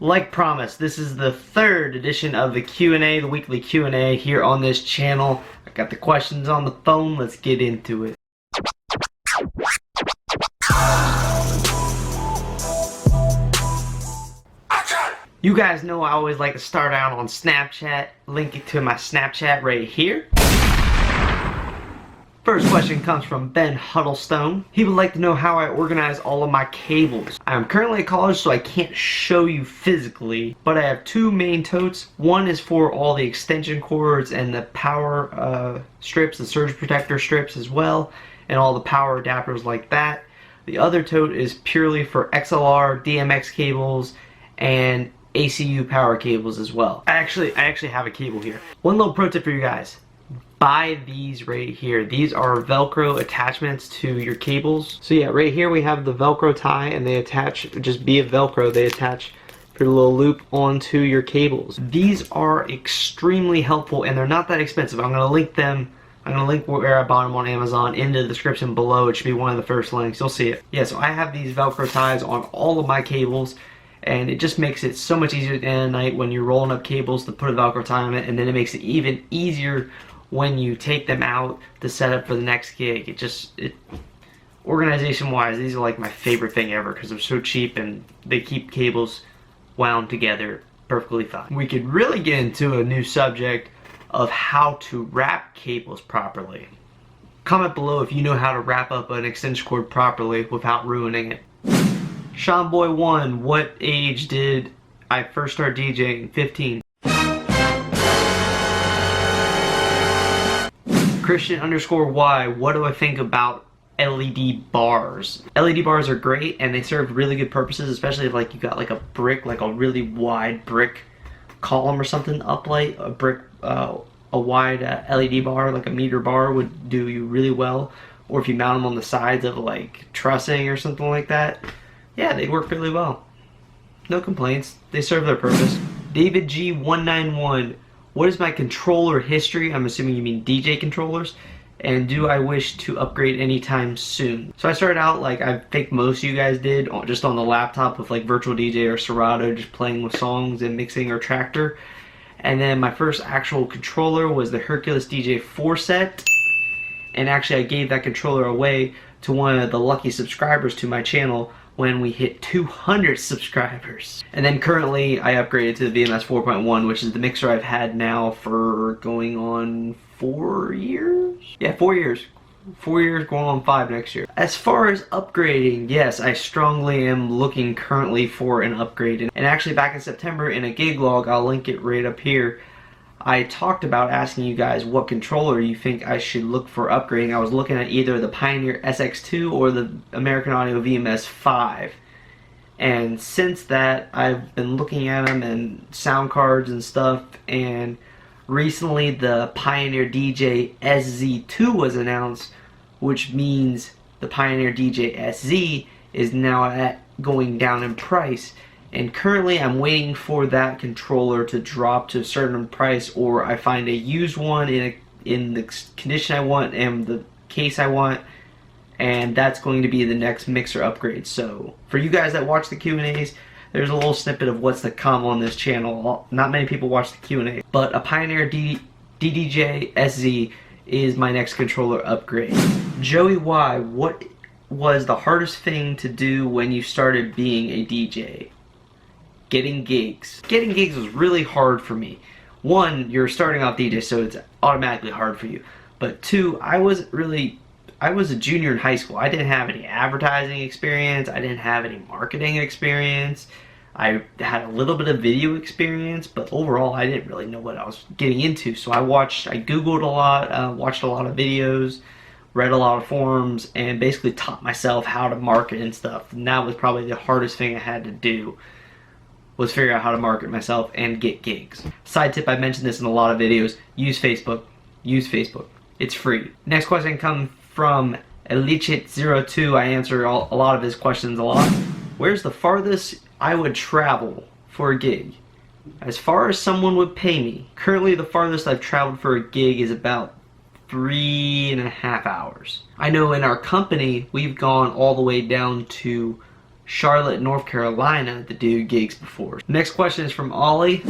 Like promised, this is the third edition of the Q&A, the weekly Q&A here on this channel. I got the questions on the phone. Let's get into it. You guys know I always like to start out on Snapchat. Link it to my Snapchat right here. First question comes from Ben Huddlestone. He would like to know how I organize all of my cables. I'm currently at college, so I can't show you physically, but I have two main totes. One is for all the extension cords and the power strips, the surge protector strips as well, and all the power adapters like that. The other tote is purely for XLR, DMX cables, and ACU power cables as well. I actually have a cable here. One little pro tip for you guys. Buy these right here. These are Velcro attachments to your cables. So yeah, right here we have the Velcro tie, and they attach, just via Velcro, they attach your little loop onto your cables. These are extremely helpful, and they're not that expensive. I'm gonna link them. I'm gonna link where I bought them on Amazon in the description below. It should be one of the first links. You'll see it. Yeah, so I have these Velcro ties on all of my cables, and it just makes it so much easier at the end of the night when you're rolling up cables to put a Velcro tie on it, and then it makes it even easier when you take them out to set up for the next gig. Organization wise, these are like my favorite thing ever because they're so cheap and they keep cables wound together perfectly fine. We could really get into a new subject of how to wrap cables properly. Comment below if you know how to wrap up an extension cord properly without ruining it. Seanboy1, what age did I first start DJing? 15. Christian_Y, what do I think about LED bars? LED bars are great and they serve really good purposes, especially if like you got like a brick, like a really wide brick column or something uplight. A wide LED bar, like a meter bar, would do you really well. Or if you mount them on the sides of like trussing or something like that, yeah, they work really well. No complaints. They serve their purpose. David G191. What is my controller history? I'm assuming you mean DJ controllers. And do I wish to upgrade anytime soon? So I started out like I think most of you guys did, just on the laptop with like Virtual DJ or Serato, just playing with songs and mixing or Tractor. And then my first actual controller was the Hercules DJ 4 set. And actually I gave that controller away to one of the lucky subscribers to my channel when we hit 200 subscribers. And then currently I upgraded to the VMS 4.1, which is the mixer I've had now for going on 4 years? Yeah, 4 years. 4 years, going on 5 next year. As far as upgrading, yes, I strongly am looking currently for an upgrade. And actually back in September in a gig log, I'll link it right up here, I talked about asking you guys what controller you think I should look for upgrading. I was looking at either the Pioneer SX2 or the American Audio VMS 5. And since that, I've been looking at them and sound cards and stuff, and recently the Pioneer DJ SZ2 was announced, which means the Pioneer DJ SZ is now going down in price. And currently I'm waiting for that controller to drop to a certain price, or I find a used one in the condition I want and the case I want, and that's going to be the next mixer upgrade. So for you guys that watch the Q&As, there's a little snippet of what's to come on this channel. Not many people watch the Q&A, but a Pioneer DDJ SZ is my next controller upgrade. Joey Y, what was the hardest thing to do when you started being a DJ? Getting gigs. Getting gigs was really hard for me. One, you're starting off DJ, so it's automatically hard for you. But two, I was a junior in high school. I didn't have any advertising experience. I didn't have any marketing experience. I had a little bit of video experience, but overall I didn't really know what I was getting into. So I Googled a lot, watched a lot of videos, read a lot of forums, and basically taught myself how to market and stuff. And that was probably the hardest thing I had to do, was figure out how to market myself and get gigs. Side tip, I mentioned this in a lot of videos, use Facebook. Use Facebook. It's free. Next question comes from Elichit02. I answer a lot of his questions a lot. Where's the farthest I would travel for a gig? As far as someone would pay me. Currently the farthest I've traveled for a gig is about 3.5 hours. I know in our company we've gone all the way down to Charlotte, North Carolina to do gigs before. Next question is from Ollie.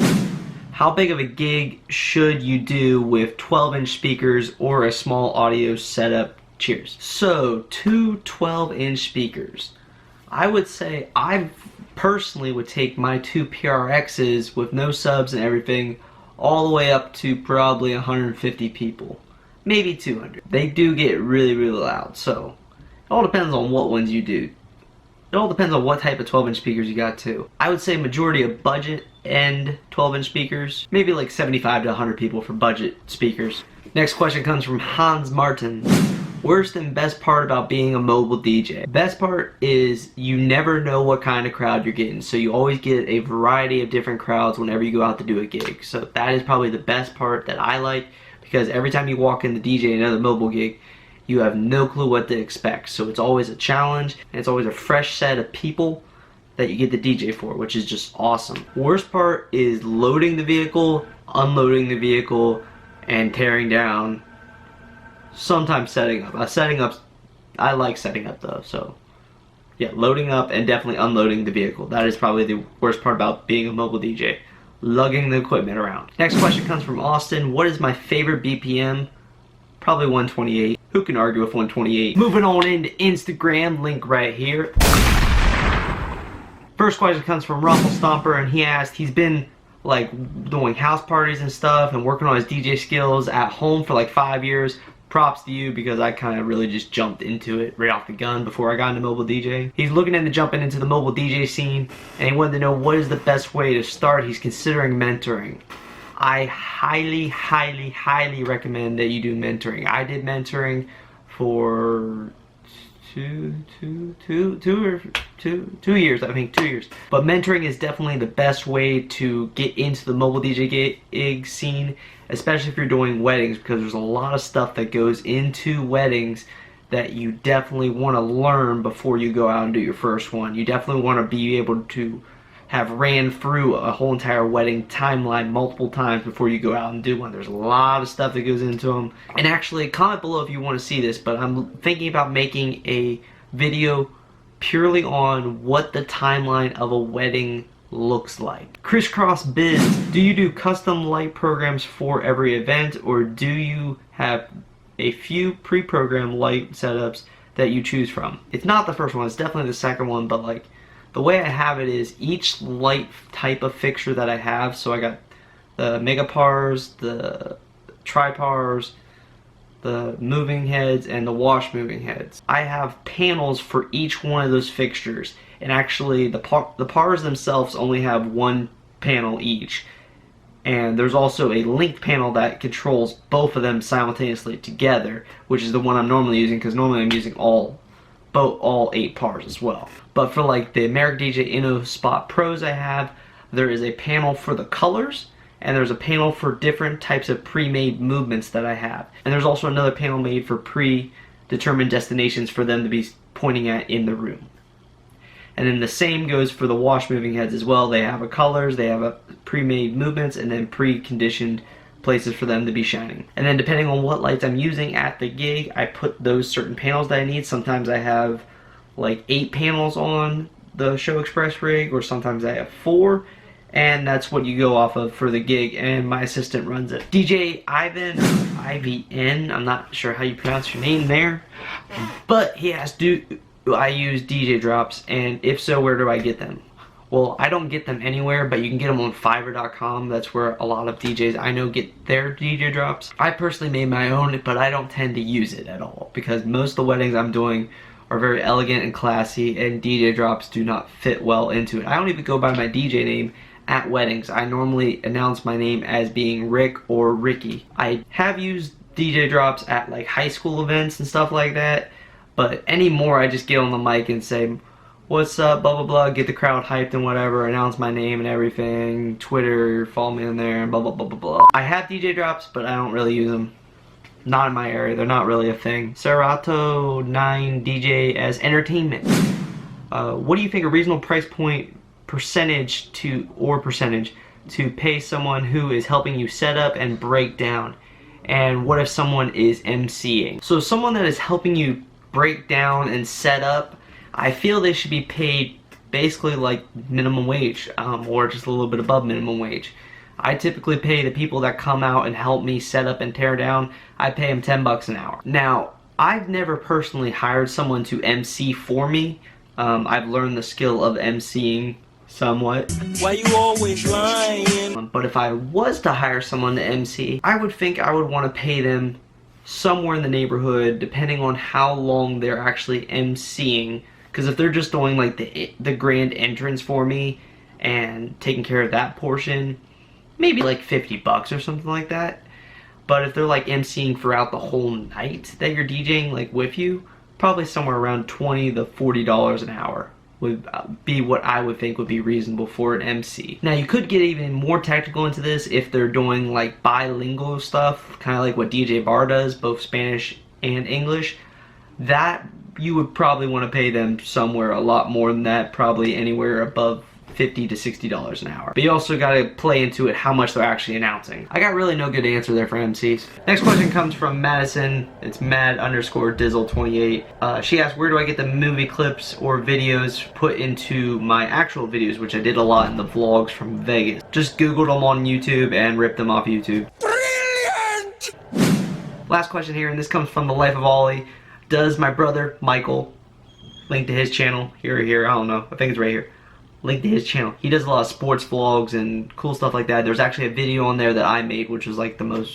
How big of a gig should you do with 12-inch speakers or a small audio setup? Cheers. So, two 12-inch speakers. I would say I personally would take my two PRXs with no subs and everything all the way up to probably 150 people. Maybe 200. They do get really, really loud, so it all depends on what ones you do. It all depends on what type of 12-inch speakers you got too. I would say majority of budget end 12-inch speakers. Maybe like 75 to 100 people for budget speakers. Next question comes from Hans Martin. Worst and best part about being a mobile DJ? Best part is you never know what kind of crowd you're getting. So you always get a variety of different crowds whenever you go out to do a gig. So that is probably the best part that I like, because every time you walk in to DJ another mobile gig, you have no clue what to expect. So it's always a challenge, and it's always a fresh set of people that you get to DJ for, which is just awesome. Worst part is loading the vehicle, unloading the vehicle, and tearing down. Sometimes setting up. I like setting up though, so yeah, loading up and definitely unloading the vehicle. That is probably the worst part about being a mobile DJ. Lugging the equipment around. Next question comes from Austin. What is my favorite BPM? Probably 128. Who can argue with 128? Moving on into Instagram, link right here. First question comes from Ruffle Stomper, and he asked, he's been like doing house parties and stuff and working on his DJ skills at home for like 5 years. Props to you, because I kind of really just jumped into it right off the gun before I got into mobile DJ. He's looking into jumping into the mobile DJ scene, and he wanted to know what is the best way to start. He's considering mentoring. I highly, highly, highly recommend that you do mentoring. I did mentoring for two years, I think 2 years. But mentoring is definitely the best way to get into the mobile DJ gig scene, especially if you're doing weddings, because there's a lot of stuff that goes into weddings that you definitely want to learn before you go out and do your first one. You definitely want to be able to have ran through a whole entire wedding timeline multiple times before you go out and do one. There's a lot of stuff that goes into them. And actually, comment below if you want to see this, but I'm thinking about making a video purely on what the timeline of a wedding looks like. Crisscross Biz, do you do custom light programs for every event, or do you have a few pre-programmed light setups that you choose from? It's not the first one, it's definitely the second one, but like the way I have it is each light type of fixture that I have, so I got the megapars, the tripars, the moving heads, and the wash moving heads. I have panels for each one of those fixtures, and actually the pars themselves only have one panel each, and there's also a link panel that controls both of them simultaneously together, which is the one I'm normally using, because normally I'm using all 8 pars as well. But for like the American DJ InnoSpot Pros I have, there is a panel for the colors, and there's a panel for different types of pre-made movements that I have. And there's also another panel made for predetermined destinations for them to be pointing at in the room. And then the same goes for the wash moving heads as well. They have a colors, they have a pre-made movements, and then pre-conditioned places for them to be shining. And then depending on what lights I'm using at the gig, I put those certain panels that I need. Sometimes I have like 8 panels on the Show Express rig, or sometimes I have 4, and that's what you go off of for the gig, and my assistant runs it. DJ Ivan, IVN, I'm not sure how you pronounce your name there, but he asked, do I use DJ drops, and if so, where do I get them? Well, I don't get them anywhere, but you can get them on Fiverr.com. That's where a lot of DJs I know get their DJ drops. I personally made my own, but I don't tend to use it at all, because most of the weddings I'm doing are very elegant and classy, and DJ drops do not fit well into it. I don't even go by my DJ name at weddings. I normally announce my name as being Rick or Ricky. I have used DJ drops at like high school events and stuff like that, but anymore I just get on the mic and say, what's up, blah blah blah, get the crowd hyped and whatever, announce my name and everything, Twitter, follow me in there, and blah blah blah blah blah. I have DJ drops, but I don't really use them. Not in my area, they're not really a thing. Serato 9 DJ as entertainment. What do you think a reasonable price point percentage to pay someone who is helping you set up and break down? And what if someone is emceeing? So someone that is helping you break down and set up, I feel they should be paid basically like minimum wage, or just a little bit above minimum wage. I typically pay the people that come out and help me set up and tear down, I pay them 10 bucks an hour. Now, I've never personally hired someone to MC for me. I've learned the skill of MCing somewhat. Why you always lying? But if I was to hire someone to MC, I would think I would want to pay them somewhere in the neighborhood, depending on how long they're actually MCing. Because if they're just doing like the grand entrance for me and taking care of that portion, maybe like 50 bucks or something like that. But if they're like MCing throughout the whole night that you're DJing like with you, probably somewhere around $20 to $40 an hour would be what I would think would be reasonable for an MC. Now you could get even more technical into this if they're doing like bilingual stuff, kind of like what DJ Bar does, both Spanish and English. That you would probably want to pay them somewhere a lot more than that, probably anywhere above $50 to $60 an hour. But you also got to play into it how much they're actually announcing. I got really no good answer there for MCs. Next question comes from Madison. It's mad_dizzle28. She asked, where do I get the movie clips or videos put into my actual videos, which I did a lot in the vlogs from Vegas. Just Googled them on YouTube and ripped them off YouTube. Brilliant! Last question here, and this comes from the Life of Ollie. Does my brother Michael, link to his channel here, I don't know, I think it's right here, link to his channel. He does a lot of sports vlogs and cool stuff like that. There's actually a video on there that I made, which was like the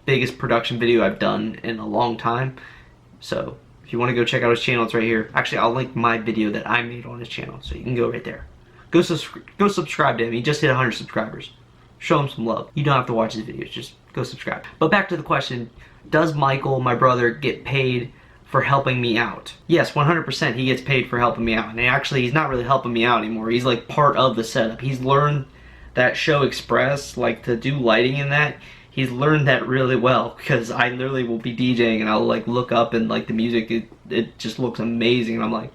biggest production video I've done in a long time. So if you want to go check out his channel, it's right here. Actually, I'll link my video that I made on his channel, so you can go right there. Go subscribe to him. He just hit 100 subscribers. Show him some love. You don't have to watch his videos, just go subscribe. But back to the question, does Michael, my brother, get paid for helping me out? Yes, 100% he gets paid for helping me out. And actually, he's not really helping me out anymore. He's like part of the setup. He's learned that Show Express, like to do lighting in that. He's learned that really well, because I literally will be DJing and I'll like look up and like the music, it just looks amazing. And I'm like,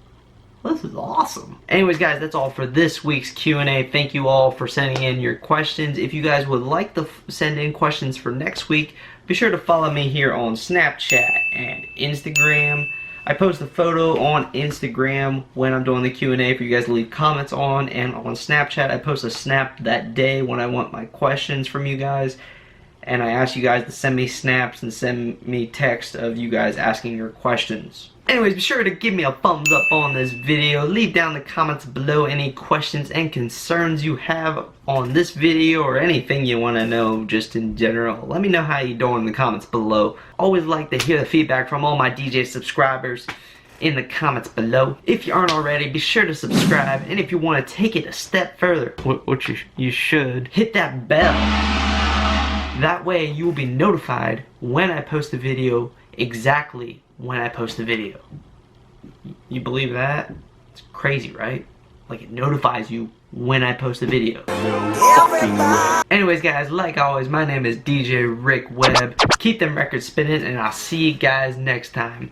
this is awesome. Anyways, guys, that's all for this week's Q&A. Thank you all for sending in your questions. If you guys would like to send in questions for next week, be sure to follow me here on Snapchat and Instagram. I post a photo on Instagram when I'm doing the Q&A for you guys to leave comments on, and on Snapchat I post a snap that day when I want my questions from you guys, and I ask you guys to send me snaps and send me text of you guys asking your questions. Anyways, be sure to give me a thumbs up on this video. Leave down in the comments below any questions and concerns you have on this video, or anything you want to know just in general. Let me know how you're doing in the comments below. Always like to hear the feedback from all my DJ subscribers in the comments below. If you aren't already, be sure to subscribe, and if you want to take it a step further, which you should, hit that bell. That way you will be notified when I post a video, exactly when I post a video. You believe that? It's crazy, right? Like, it notifies you when I post a video. Anyways, guys, like always, my name is DJ Rick Webb. Keep them records spinning, and I'll see you guys next time.